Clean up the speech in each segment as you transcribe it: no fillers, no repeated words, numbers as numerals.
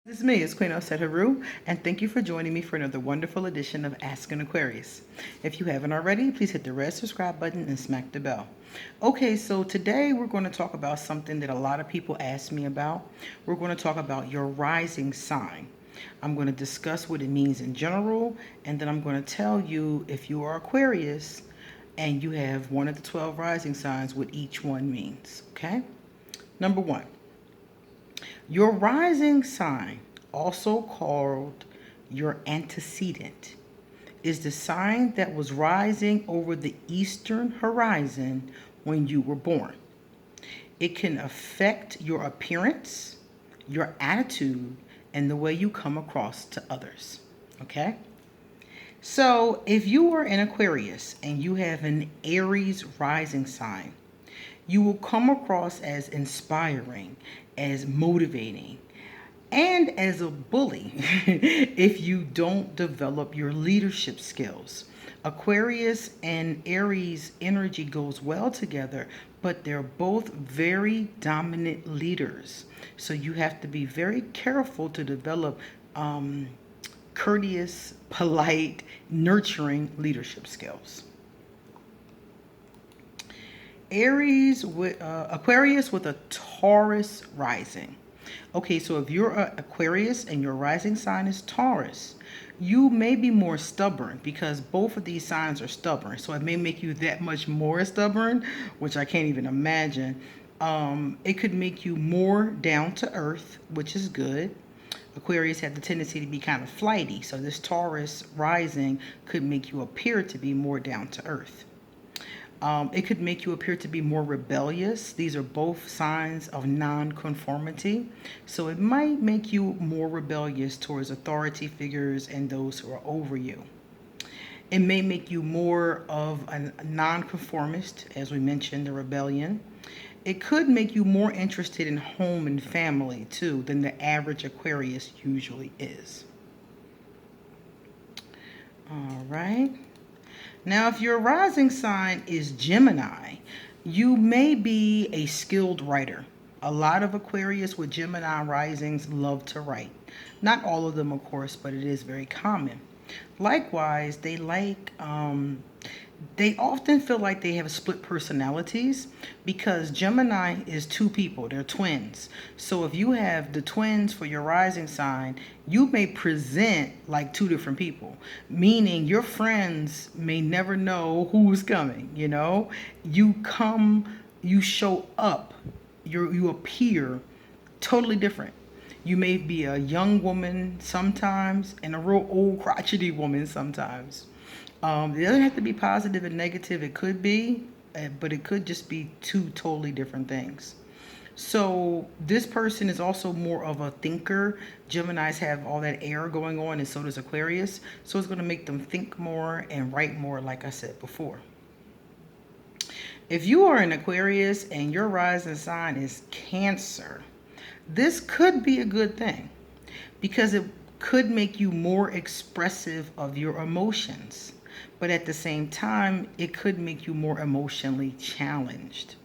This is me, it's Queen Haru, and thank you for joining me for another wonderful edition of Ask an Aquarius. If you haven't already, please hit the red subscribe button and smack the bell. Okay, so today we're going to talk about something that a lot of people ask me about. We're going to talk about your rising sign. I'm going to discuss what it means in general, and then I'm going to tell you if you are Aquarius and you have one of the 12 rising signs, what each one means. Okay? Number one. Your rising sign, also called your antecedent, is the sign that was rising over the eastern horizon when you were born. It can affect your appearance, your attitude, and the way you come across to others. Okay? So, if you are an Aquarius and you have an Aries rising sign, you will come across as inspiring, as motivating, and as a bully if you don't develop your leadership skills. Aquarius and Aries energy goes well together, but they're both very dominant leaders. So you have to be very careful to develop courteous, polite, nurturing leadership skills. Aquarius with a Taurus rising. Okay, so if you're an Aquarius and your rising sign is Taurus, you may be more stubborn because both of these signs are stubborn. So it may make you that much more stubborn, which I can't even imagine. It could make you more down to earth, which is good. Aquarius have the tendency to be kind of flighty, so this Taurus rising could make you appear to be more down to earth. It could make you appear to be more rebellious. These are both signs of nonconformity. So it might make you more rebellious towards authority figures and those who are over you. It may make you more of a nonconformist, as we mentioned, the rebellion. It could make you more interested in home and family, too, than the average Aquarius usually is. All right. Now, if your rising sign is Gemini, you may be a skilled writer. A lot of Aquarius with Gemini risings love to write. Not all of them, of course, but it is very common. Likewise, they often feel like they have split personalities because Gemini is two people, they're twins. So if you have the twins for your rising sign, you may present like two different people, meaning your friends may never know who's coming, you know? You come, you show up, you appear totally different. You may be a young woman sometimes and a real old crotchety woman sometimes. It doesn't have to be positive and negative. It could be, but it could just be two totally different things. So this person is also more of a thinker. Geminis have all that air going on, and so does Aquarius. So it's going to make them think more and write more, like I said before. If you are an Aquarius and your rising sign is Cancer, this could be a good thing because it could make you more expressive of your emotions. But at the same time, it could make you more emotionally challenged.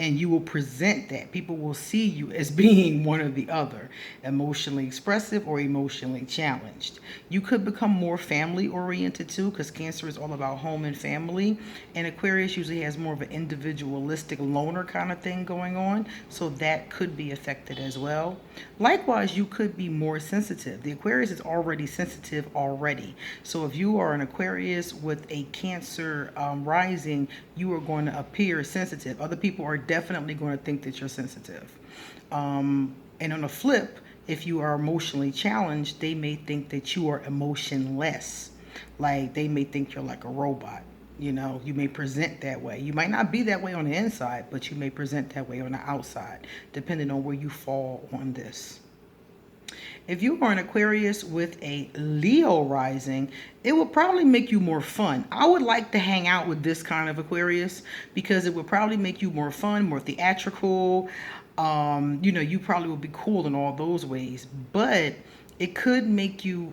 And you will present that. People will see you as being one or the other, emotionally expressive or emotionally challenged. You could become more family oriented too, because Cancer is all about home and family. And Aquarius usually has more of an individualistic loner kind of thing going on. So that could be affected as well. Likewise, you could be more sensitive. The Aquarius is already sensitive already. So if you are an Aquarius with a Cancer rising, you are going to appear sensitive. Other people are definitely going to think that you're sensitive. And on the flip, if you are emotionally challenged, they may think that you are emotionless. Like they may think you're like a robot. You know, you may present that way. You might not be that way on the inside, but you may present that way on the outside, depending on where you fall on this. If you are an Aquarius with a Leo rising, it will probably make you more fun. I would like to hang out with this kind of Aquarius because it would probably make you more fun, more theatrical. You probably will be cool in all those ways, but it could make you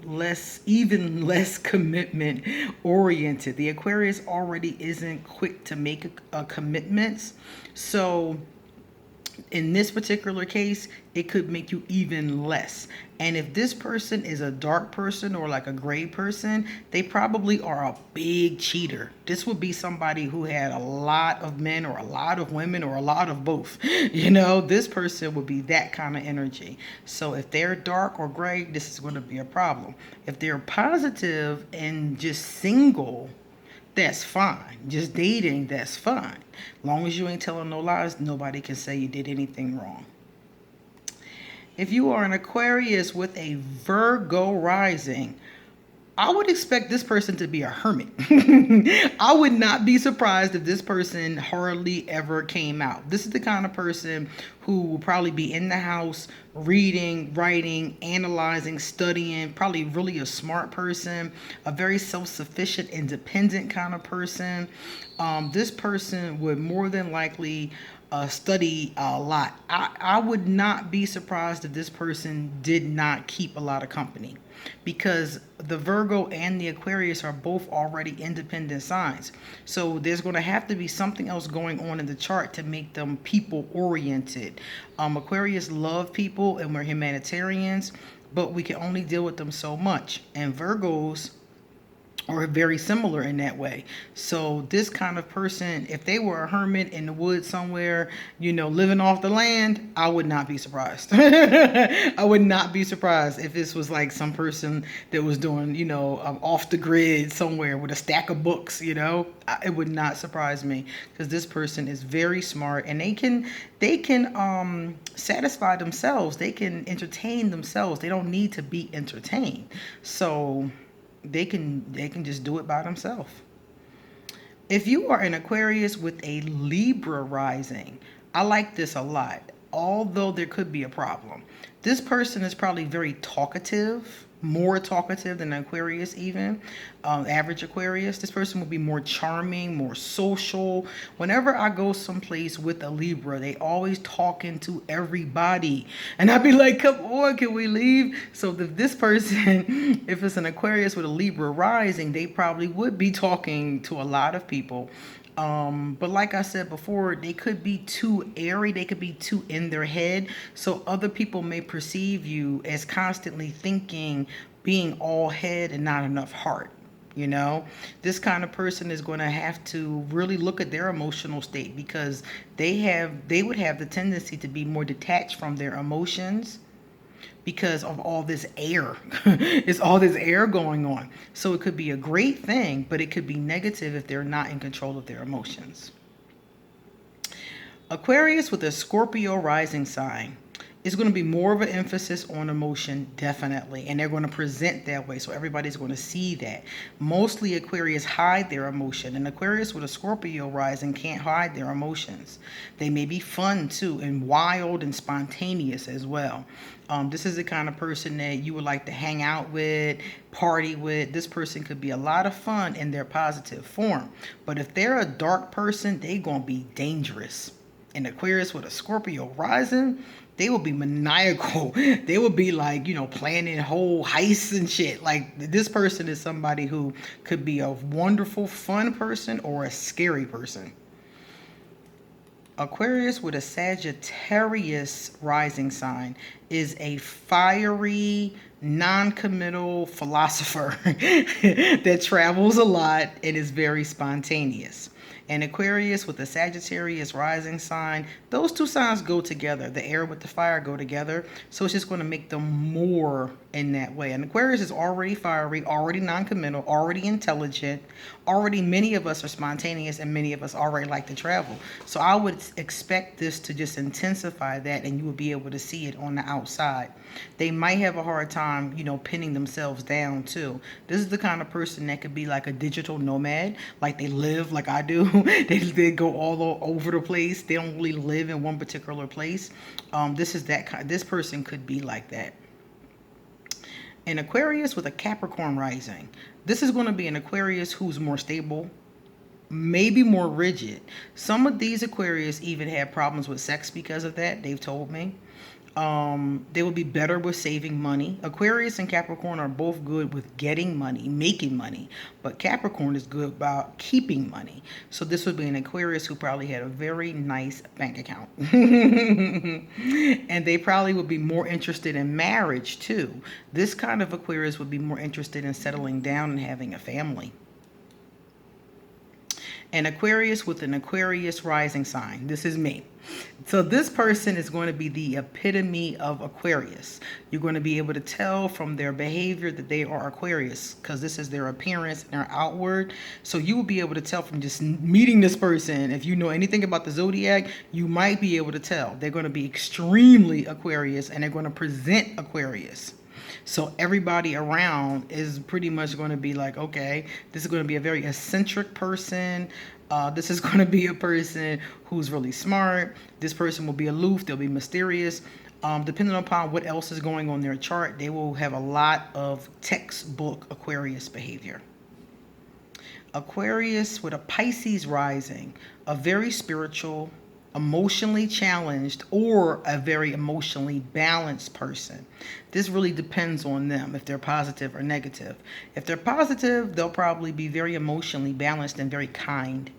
even less commitment oriented. The Aquarius already isn't quick to make commitments. So In this particular case, it could make you even less. And if this person is a dark person or like a gray person, they probably are a big cheater. This would be somebody who had a lot of men or a lot of women or a lot of both. You know, this person would be that kind of energy. So if they're dark or gray, this is going to be a problem. If they're positive and just single, that's fine. Just dating, that's fine. Long as you ain't telling no lies, nobody can say you did anything wrong. If you are an Aquarius with a Virgo rising, I would expect this person to be a hermit. I would not be surprised if this person hardly ever came out. This is the kind of person who will probably be in the house reading, writing, analyzing, studying, probably really a smart person, a very self-sufficient, independent kind of person. This person would more than likely study a lot. I would not be surprised if this person did not keep a lot of company, because the Virgo and the Aquarius are both already independent signs. So there's going to have to be something else going on in the chart to make them people oriented. Aquarius love people and we're humanitarians, but we can only deal with them so much. And Virgos are very similar in that way. So this kind of person, if they were a hermit in the woods somewhere, you know, living off the land, I would not be surprised. I would not be surprised if this was like some person that was doing, you know, off the grid somewhere with a stack of books, you know. It would not surprise me, because this person is very smart and they can satisfy themselves. They can entertain themselves. They don't need to be entertained. So they can just do it by themselves. If you are an Aquarius with a Libra rising, I like this a lot, although there could be a problem. This person is probably very talkative, more talkative than an Aquarius even, average Aquarius. This person will be more charming, more social. Whenever I go someplace with a Libra, they always talking to everybody. And I'd be like, come on, can we leave? So this person, if it's an Aquarius with a Libra rising, they probably would be talking to a lot of people. But like I said before, they could be too airy. They could be too in their head. So other people may perceive you as constantly thinking, being all head and not enough heart. You know, this kind of person is going to have to really look at their emotional state, because they would have the tendency to be more detached from their emotions, because of all this air. It's all this air going on. So it could be a great thing, but it could be negative if they're not in control of their emotions. Aquarius with a Scorpio rising sign is going to be more of an emphasis on emotion, definitely. And they're going to present that way, so everybody's going to see that. Mostly Aquarius hide their emotion. And Aquarius with a Scorpio rising can't hide their emotions. They may be fun too, and wild and spontaneous as well. This is the kind of person that you would like to hang out with, party with. This person could be a lot of fun in their positive form. But if they're a dark person, they're going to be dangerous. And Aquarius with a Scorpio rising, they will be maniacal. They will be like, you know, planning whole heists and shit. Like, this person is somebody who could be a wonderful, fun person or a scary person. Aquarius with a Sagittarius rising sign is a fiery, non-committal philosopher that travels a lot and is very spontaneous. And Aquarius with the Sagittarius rising sign, those two signs go together. The air with the fire go together. So it's just going to make them more in that way. And Aquarius is already fiery, already non-committal, already intelligent. Already many of us are spontaneous, and many of us already like to travel. So I would expect this to just intensify that, and you would be able to see it on the outside. They might have a hard time, you know, pinning themselves down too. This is the kind of person that could be like a digital nomad. Like, they live like I do. They go all over the place. They don't really live in one particular place. This person could be like that. An Aquarius with a Capricorn rising. This is going to be an Aquarius who's more stable, maybe more rigid. Some of these Aquarius even have problems with sex because of that, they've told me. They will be better with saving money. Aquarius and Capricorn are both good with getting money, making money, but Capricorn is good about keeping money. So this would be an Aquarius who probably had a very nice bank account. And they probably would be more interested in marriage too. This kind of Aquarius would be more interested in settling down and having a family. An Aquarius with an Aquarius rising sign. This is me. So this person is going to be the epitome of Aquarius. You're going to be able to tell from their behavior that they are Aquarius because this is their appearance and their outward. So you will be able to tell from just meeting this person. If you know anything about the zodiac, you might be able to tell. They're going to be extremely Aquarius and they're going to present Aquarius. So everybody around is pretty much going to be like, okay, this is going to be a very eccentric person. This is going to be a person who's really smart. This person will be aloof. They'll be mysterious. Depending upon what else is going on their chart, they will have a lot of textbook Aquarius behavior. Aquarius with a Pisces rising, a very spiritual, emotionally challenged, or a very emotionally balanced person. This really depends on them if they're positive or negative. If they're positive, they'll probably be very emotionally balanced and very kind.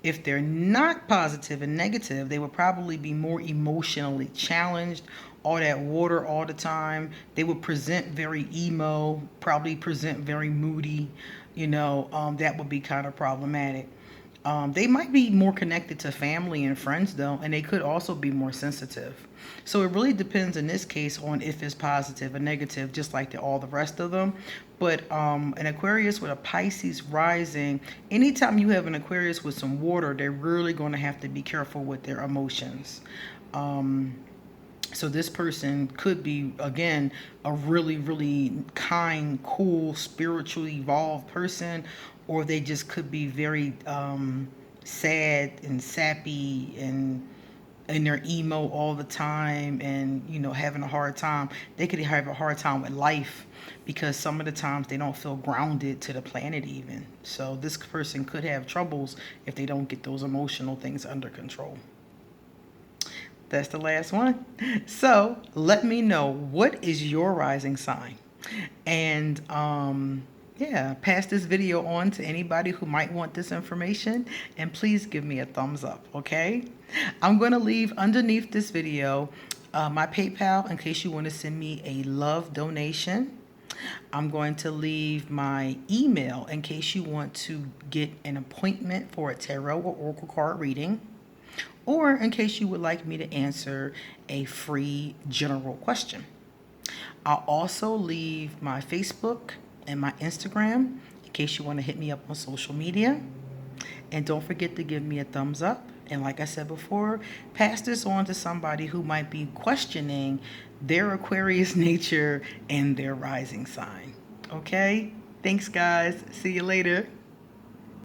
If they're not positive and negative, they will probably be more emotionally challenged, all that water all the time. They will present very emo, probably present very moody. That would be kind of problematic. They might be more connected to family and friends though, and they could also be more sensitive. So it really depends in this case on if it's positive or negative, just like all the rest of them. But an Aquarius with a Pisces rising, anytime you have an Aquarius with some water, they're really going to have to be careful with their emotions. So this person could be, again, a really, really kind, cool, spiritually evolved person, or they just could be very sad and sappy and they're emo all the time and, having a hard time. They could have a hard time with life because some of the times they don't feel grounded to the planet even. So this person could have troubles if they don't get those emotional things under control. That's the last one. So let me know, what is your rising sign? And pass this video on to anybody who might want this information. And please give me a thumbs up, okay? I'm going to leave underneath this video my PayPal in case you want to send me a love donation. I'm going to leave my email in case you want to get an appointment for a tarot or oracle card reading, or in case you would like me to answer a free general question. I'll also leave my Facebook and my Instagram in case you want to hit me up on social media. And don't forget to give me a thumbs up. And like I said before, pass this on to somebody who might be questioning their Aquarius nature and their rising sign. Okay? Thanks, guys. See you later.